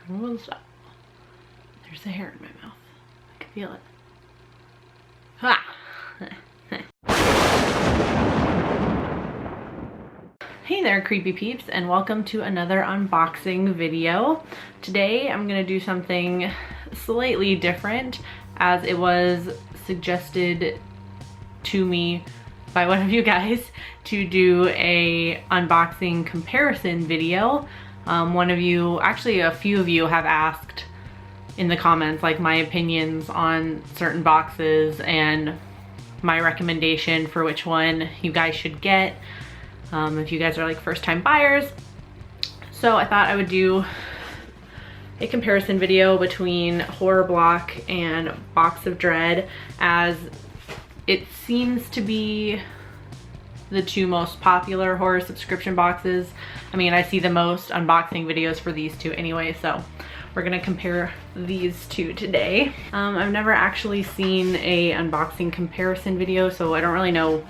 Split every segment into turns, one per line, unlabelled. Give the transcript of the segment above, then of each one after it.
I won't stop. There's a hair in my mouth. I can feel it. Ha! Hey there, creepy peeps, and welcome to another unboxing video. Today I'm gonna do something slightly different, as it was suggested to me by one of you guys to do a unboxing comparison video. One of you, actually a few of you, have asked in the comments like my opinions on certain boxes and my recommendation for which one you guys should get if you guys are like first-time buyers. So I thought I would do a comparison video between HORRORBLOCK and Box of Dread, as it seems to be the two most popular horror subscription boxes. I mean, I see the most unboxing videos for these two anyway, so we're gonna compare these two today. I've never actually seen a unboxing comparison video, so I don't really know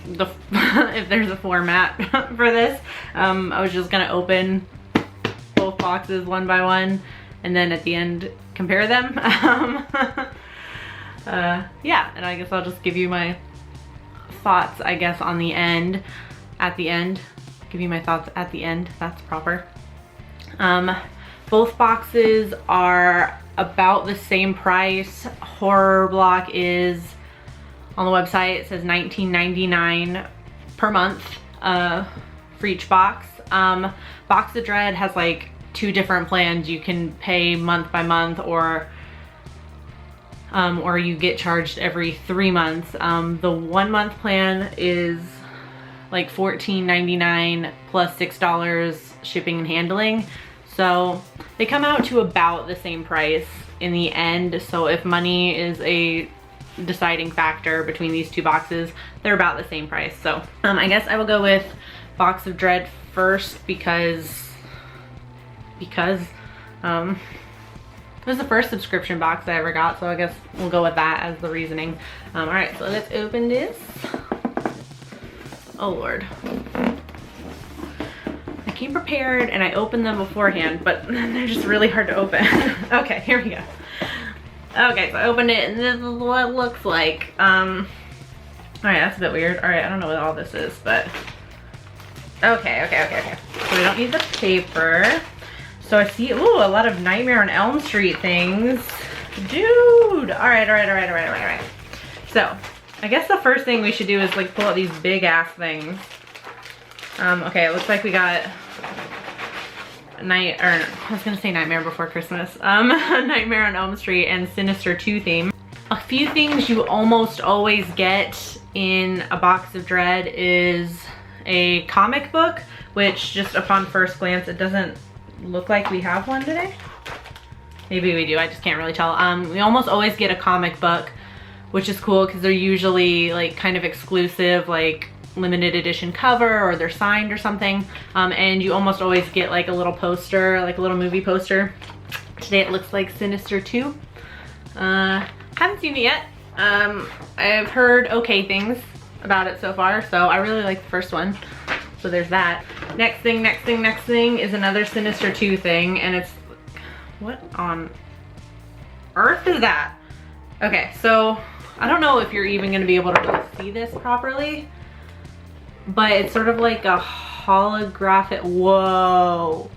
if there's a format for this. I was just gonna open both boxes one by one and then at the end compare them. Yeah, and I guess I'll just give you my thoughts, I guess, on the end, at the end. Give you my thoughts at the end, that's proper. Both boxes are about the same price. HORRORBLOCK is, on the website, it says $19.99 per month for each box. Box of Dread has like two different plans. You can pay month by month, or you get charged every 3 months. The 1 month plan is like $14.99 plus $6 shipping and handling. So they come out to about the same price in the end. So if money is a deciding factor between these two boxes, they're about the same price. So I guess I will go with Box of Dread first because it was the first subscription box I ever got, so I guess we'll go with that as the reasoning. All right, so let's open this. Oh Lord. I came prepared and I opened them beforehand, but they're just really hard to open. Okay, here we go. Okay, so I opened it and this is what it looks like. All right, that's a bit weird. All right, I don't know what all this is, but okay. So we don't need the paper. So I see, ooh, a lot of Nightmare on Elm Street things. Dude, all right. So I guess the first thing we should do is like pull out these big ass things. Okay, it looks like we got I was gonna say Nightmare Before Christmas. Nightmare on Elm Street and Sinister 2 theme. A few things you almost always get in a Box of Dread is a comic book, which just upon first glance, it doesn't look like we have one today. Maybe we do, I just can't really tell. We almost always get a comic book, which is cool because they're usually like kind of exclusive, like limited edition cover, or they're signed or something. And you almost always get like a little poster, like a little movie poster. Today it looks like Sinister 2. Haven't seen it yet. I've heard okay things about it so far, so I really like the first one. So there's that. Next thing is another Sinister 2 thing, and it's, what on earth is that? Okay, so I don't know if you're even gonna be able to really see this properly, but it's sort of like a holographic, whoa.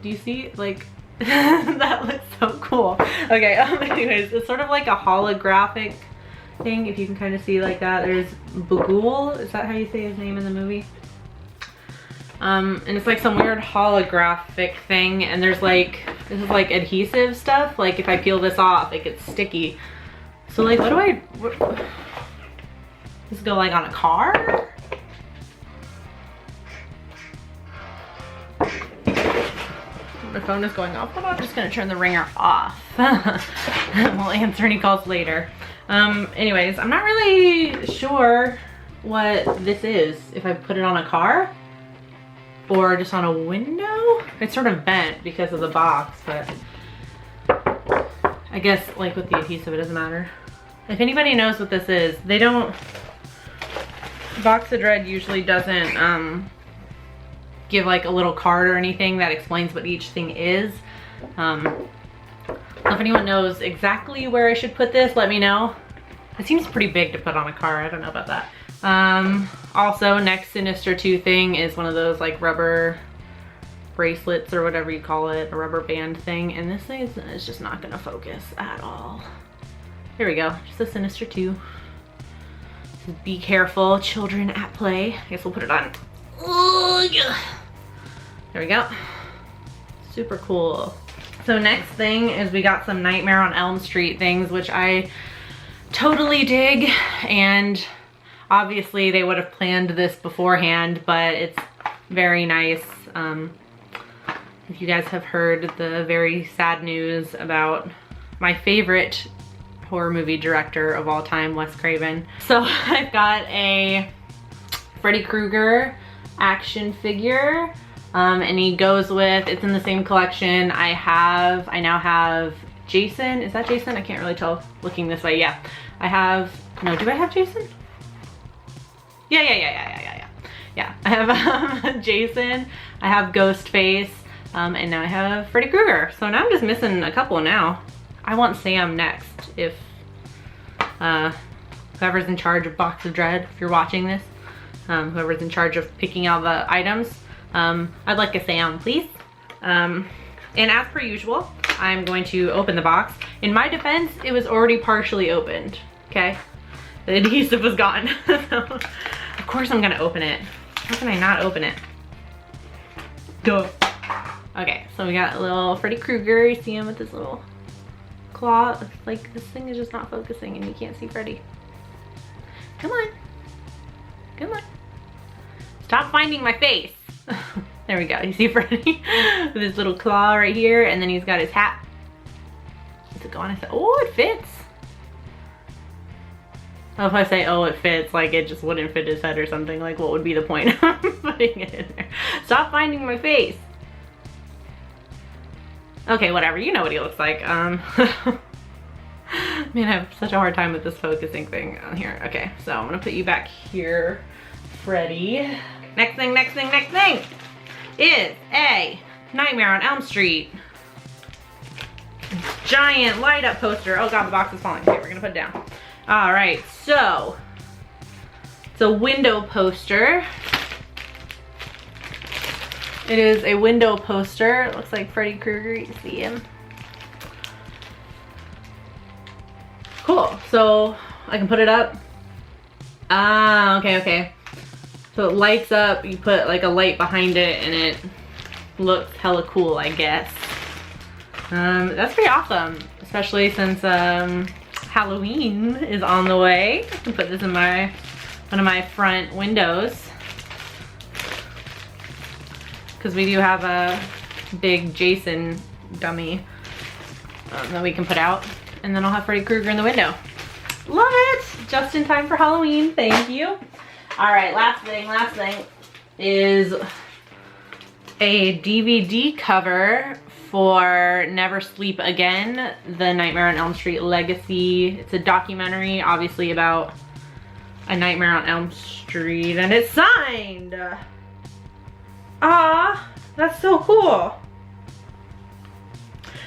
Do you see, like, that looks so cool. Okay, anyways, it's sort of like a holographic thing, if you can kind of see like that. There's Bagul, is that how you say his name in the movie? And it's like some weird holographic thing, and there's like, this is like adhesive stuff, like if I peel this off it gets sticky. So like, what does this go like on a car? My phone is going off. Hold on, I'm just gonna turn the ringer off. We'll answer any calls later. Anyways, I'm not really sure what this is, if I put it on a car or just on a window. It's sort of bent because of the box, but I guess like with the adhesive it doesn't matter. If anybody knows what this is, they don't, Box of Dread usually doesn't give like a little card or anything that explains what each thing is. If anyone knows exactly where I should put this, let me know. It seems pretty big to put on a car. I don't know about that. Also, next Sinister 2 thing is one of those like rubber bracelets or whatever you call it, a rubber band thing. And this thing is just not gonna focus at all. There we go, just a Sinister 2. Be careful, children at play. I guess we'll put it on. Oh, yeah. There we go. Super cool. So next thing is we got some Nightmare on Elm Street things, which I totally dig. And obviously they would have planned this beforehand, but it's very nice. If you guys have heard the very sad news about my favorite horror movie director of all time, Wes Craven. So I've got a Freddy Krueger action figure. And he goes with, it's in the same collection. I now have Jason. Is that Jason? I can't really tell looking this way. Yeah. I have, no, do I have Jason? Yeah. Yeah, I have Jason, I have Ghostface, and now I have Freddy Krueger. So now I'm just missing a couple now. I want Sam next, if whoever's in charge of Box of Dread, if you're watching this, whoever's in charge of picking out the items, I'd like a Sam, please. And as per usual, I'm going to open the box. In my defense, it was already partially opened, okay? The adhesive was gone. So, of course I'm gonna open it. How can I not open it? Duh. Okay, so we got a little Freddy Krueger. You see him with his little claw. Like, this thing is just not focusing and you can't see Freddy. Come on. Come on. Stop finding my face. There we go. You see Freddy with his little claw right here, and then he's got his hat. Does it go on his head? Oh, it fits. Oh, if I say, oh, it fits, like it just wouldn't fit his head or something, like what would be the point of putting it in there? Stop finding my face. Okay, whatever. You know what he looks like. Man, I have such a hard time with this focusing thing on here. Okay, so I'm gonna put you back here, Freddy. Next thing is a Nightmare on Elm Street giant light up poster. Oh god, the box is falling. Okay, we're gonna put it down. All right, so it's a window poster. It is a window poster. It looks like Freddy Krueger. You see him. Cool. So I can put it up. Ah, okay. So it lights up. You put like a light behind it, and it looks hella cool, I guess. That's pretty awesome, especially since Halloween is on the way. I can put this in one of my front windows, because we do have a big Jason dummy that we can put out, and then I'll have Freddy Krueger in the window. Love it! Just in time for Halloween. Thank you. All right, last thing is a DVD cover for Never Sleep Again, the Nightmare on Elm Street legacy. It's a documentary, obviously, about a Nightmare on Elm Street, and it's signed. Ah, that's so cool.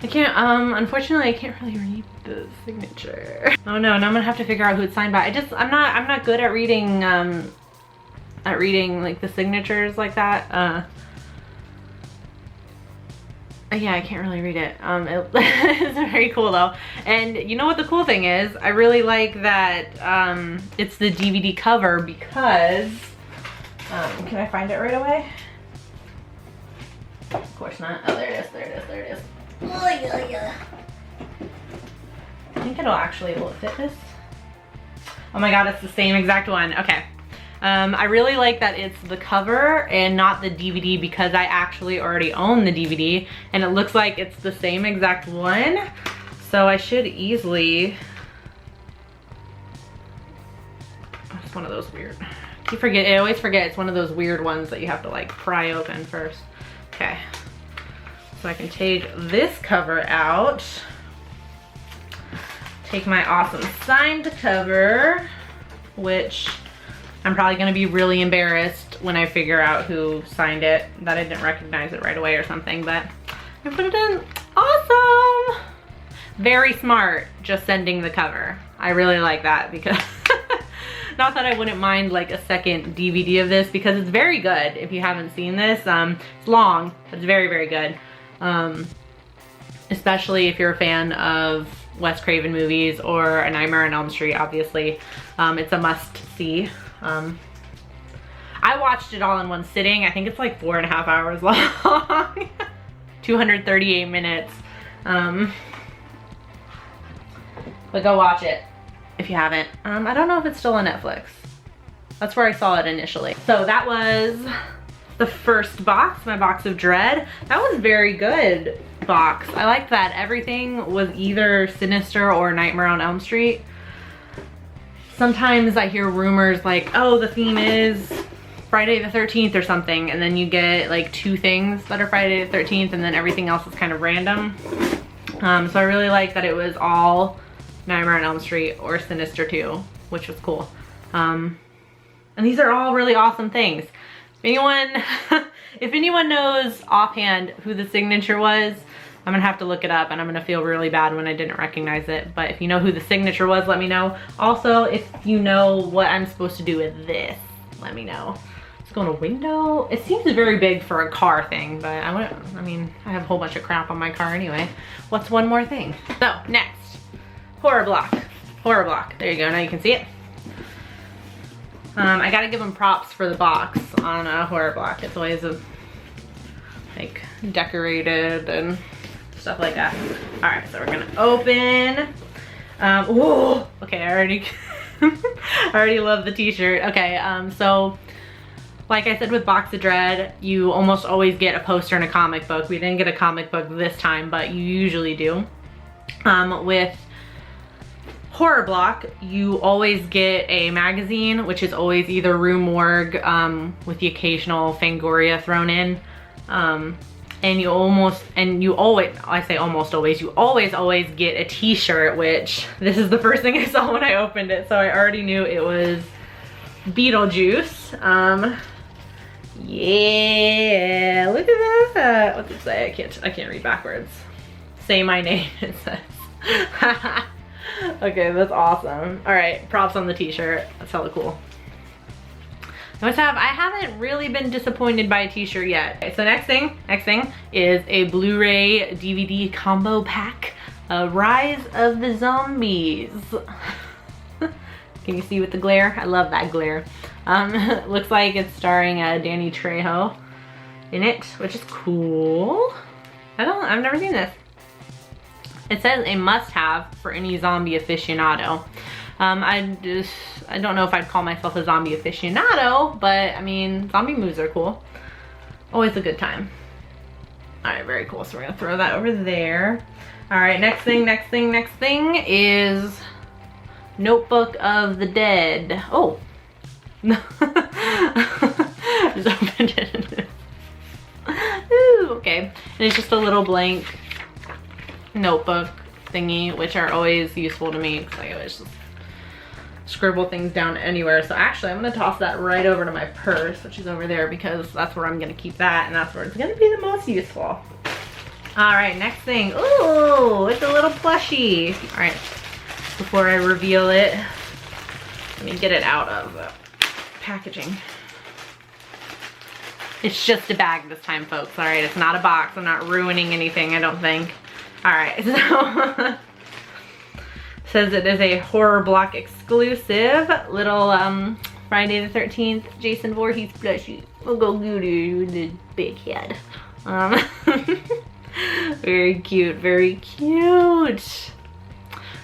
I can't, unfortunately I can't really read the signature. Oh no, now I'm gonna have to figure out who it's signed by. I'm not good at reading like the signatures like that. Yeah, I can't really read it. It's very cool though. And you know what the cool thing is? I really like that it's the DVD cover because, can I find it right away? Of course not. Oh, there it is. Oh, yeah. I think will it fit this? Oh my god, it's the same exact one. Okay. I really like that it's the cover and not the DVD, because I actually already own the DVD and it looks like it's the same exact one. So I should easily, it's one of those weird, I always forget it's one of those weird ones that you have to like pry open first. Okay. So I can take this cover out, take my awesome signed cover, which I'm probably gonna be really embarrassed when I figure out who signed it, that I didn't recognize it right away or something, but I put it in. Awesome! Very smart, just sending the cover. I really like that because, not that I wouldn't mind like a second DVD of this because it's very good if you haven't seen this. It's long, but it's very, very good. Especially if you're a fan of Wes Craven movies or A Nightmare on Elm Street, obviously. It's a must-see. I watched it all in one sitting. I think it's like 4.5 hours long. 238 minutes. But go watch it if you haven't. I don't know if it's still on Netflix. That's where I saw it initially. So that was the first box, my box of dread. That was very good box. I liked that everything was either Sinister or Nightmare on Elm Street. Sometimes I hear rumors like, oh, the theme is Friday the 13th or something, and then you get like 2 things that are Friday the 13th and then everything else is kind of random. So I really like that it was all Nightmare on Elm Street or Sinister 2, which was cool. And these are all really awesome things. If anyone knows offhand who the signature was, I'm gonna have to look it up and I'm gonna feel really bad when I didn't recognize it. But if you know who the signature was, let me know. Also, if you know what I'm supposed to do with this, let me know. Let's go in a window. It seems very big for a car thing, but I have a whole bunch of crap on my car anyway. What's one more thing? So, next, horror block. Horror block, there you go, now you can see it. I gotta give them props for the box on a horror block. It's always like decorated and stuff like that. All right, so we're gonna open. Whoa, okay, I already love the t-shirt. Okay, so like I said with Box of Dread, you almost always get a poster and a comic book. We didn't get a comic book this time, but you usually do. With Horror Block, you always get a magazine, which is always either Rue Morgue with the occasional Fangoria thrown in. And you always get a t-shirt, which this is the first thing I saw when I opened it, so I already knew it was Beetlejuice. Yeah, look at that. What's it say? I can't read backwards. Say my name, it says. Okay, that's awesome. All right, props on the t-shirt. That's hella cool. I haven't really been disappointed by a t-shirt yet. Okay, so next thing is a Blu-ray DVD combo pack, Rise of the Zombies. Can you see with the glare? I love that glare. Looks like it's starring Danny Trejo in it, which is cool. I've never seen this. It says a must-have for any zombie aficionado. I don't know if I'd call myself a zombie aficionado, but I mean, zombie movies are cool. Always a good time. All right, very cool. So we're gonna throw that over there. All right, next thing is Notebook of the Dead. Oh. Just opened it. Ooh, okay. And it's just a little blank notebook thingy, which are always useful to me because I always just scribble things down anywhere. So actually I'm gonna toss that right over to my purse, which is over there, because that's where I'm gonna keep that and that's where it's gonna be the most useful. All right, next thing. Ooh, it's a little plushie. All right, before I reveal it, let me get it out of the packaging. It's just a bag this time, folks. All right, it's not a box. I'm not ruining anything, I don't think. All right, so says it is a Horror Block exclusive little Friday the 13th Jason Voorhees plushie. We'll go goody with the big head. Very cute, very cute.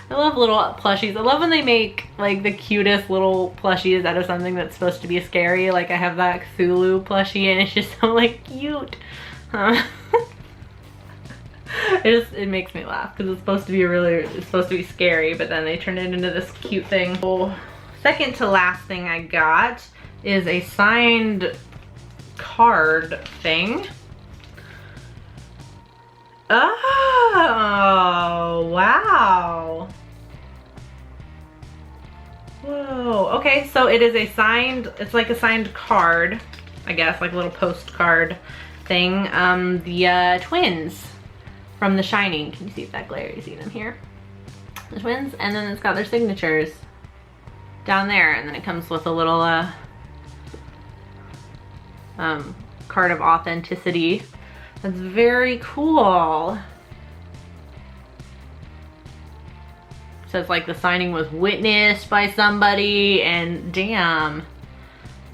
I love little plushies. I love when they make like the cutest little plushies out of something that's supposed to be scary. Like I have that Cthulhu plushie and it's just so like cute. It makes me laugh because it's supposed to be scary, but then they turn it into this cute thing. So, second to last thing I got is a signed card thing. Oh, wow. Whoa, okay, so it is a signed, it's like a signed card. I guess, like a little postcard thing. The twins from The Shining. Can you see if that glare? You see them here? The twins, and then it's got their signatures down there, and then it comes with a little card of authenticity. That's very cool. It says like the signing was witnessed by somebody, and damn,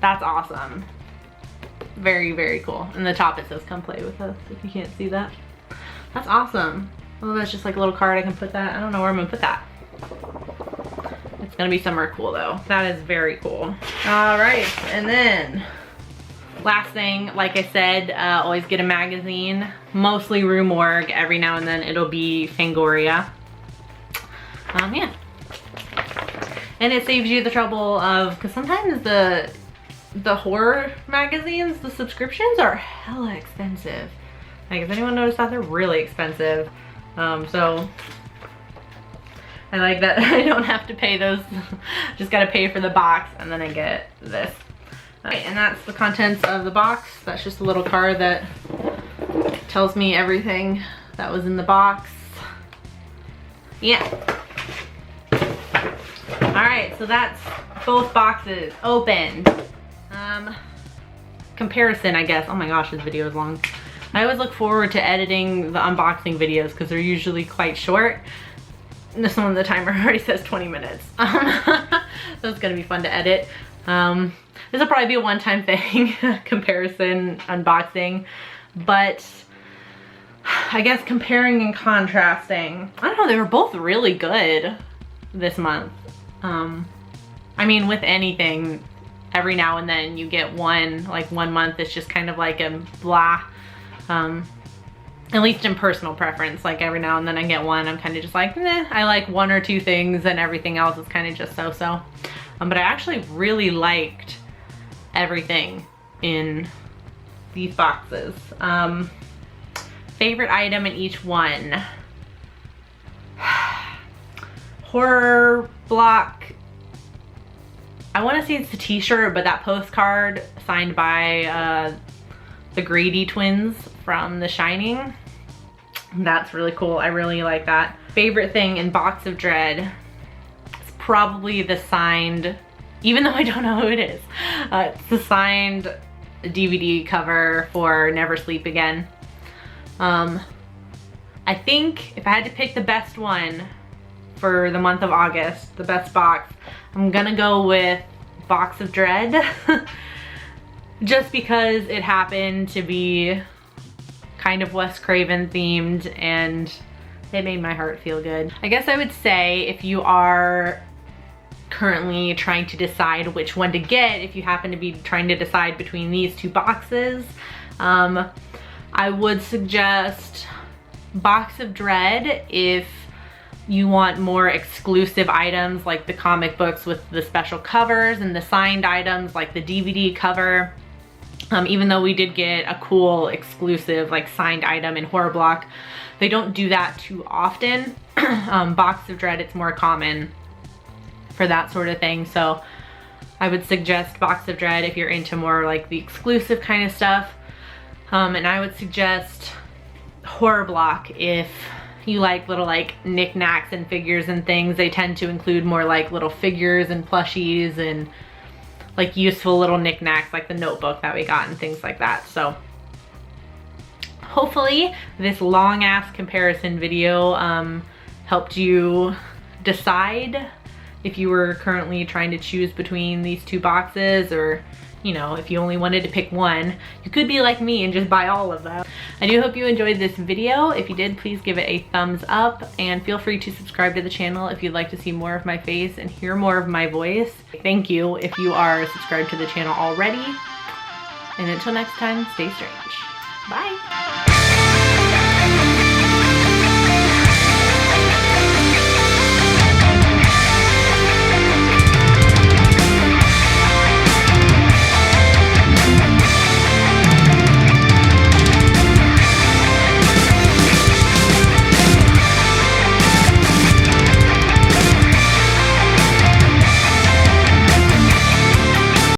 that's awesome. Very, very cool. And the top it says come play with us, if you can't see that. That's awesome. Oh, that's just like a little card. I can put that. I don't know where I'm gonna put that. It's gonna be somewhere cool though. That is very cool. All right, and then last thing, like I said, always get a magazine, mostly Rue Morgue. Every now and then it'll be Fangoria. Yeah. And it saves you the trouble of, because sometimes the horror magazines, the subscriptions are hella expensive. Like, has anyone noticed that? They're really expensive. So I like that I don't have to pay those. Just gotta pay for the box, and then I get this. Alright, and that's the contents of the box. That's just a little card that tells me everything that was in the box. Yeah. Alright, so that's both boxes opened. Comparison, I guess. Oh my gosh, this video is long. I always look forward to editing the unboxing videos because they're usually quite short. And this one, the timer already says 20 minutes. So it's gonna be fun to edit. This will probably be a one-time thing, comparison, unboxing. But I guess comparing and contrasting. I don't know, they were both really good this month. I mean, with anything, every now and then you get one, like 1 month it's just kind of like a blah. At least in personal preference, like every now and then I get one, I'm kind of just like, nah, I like 1 or 2 things and everything else is kind of just so-so. But I actually really liked everything in these boxes. Favorite item in each one. Horror Block. I want to say it's a t-shirt, but that postcard signed by the Grady twins from The Shining. That's really cool. I really like that. Favorite thing in Box of Dread is probably the signed, even though I don't know who it is, it's the signed DVD cover for Never Sleep Again. I think if I had to pick the best one for the month of August, the best box, I'm gonna go with Box of Dread. Just because it happened to be kind of Wes Craven themed and it made my heart feel good. I guess I would say if you are currently trying to decide which one to get, if you happen to be trying to decide between these 2 boxes, I would suggest Box of Dread if you want more exclusive items like the comic books with the special covers and the signed items like the DVD cover. Even though we did get a cool exclusive like signed item in Horror Block, they don't do that too often. Box of Dread, it's more common for that sort of thing. So I would suggest Box of Dread if you're into more like the exclusive kind of stuff. And I would suggest Horror Block if you like little like knickknacks and figures and things. They tend to include more like little figures and plushies and like useful little knickknacks like the notebook that we got and things like that. So hopefully this long ass comparison video helped you decide if you were currently trying to choose between these 2 boxes, or you know, if you only wanted to pick one. You could be like me and just buy all of them. I do hope you enjoyed this video. If you did, please give it a thumbs up and feel free to subscribe to the channel if you'd like to see more of my face and hear more of my voice. Thank you if you are subscribed to the channel already. And until next time, stay strange. Bye.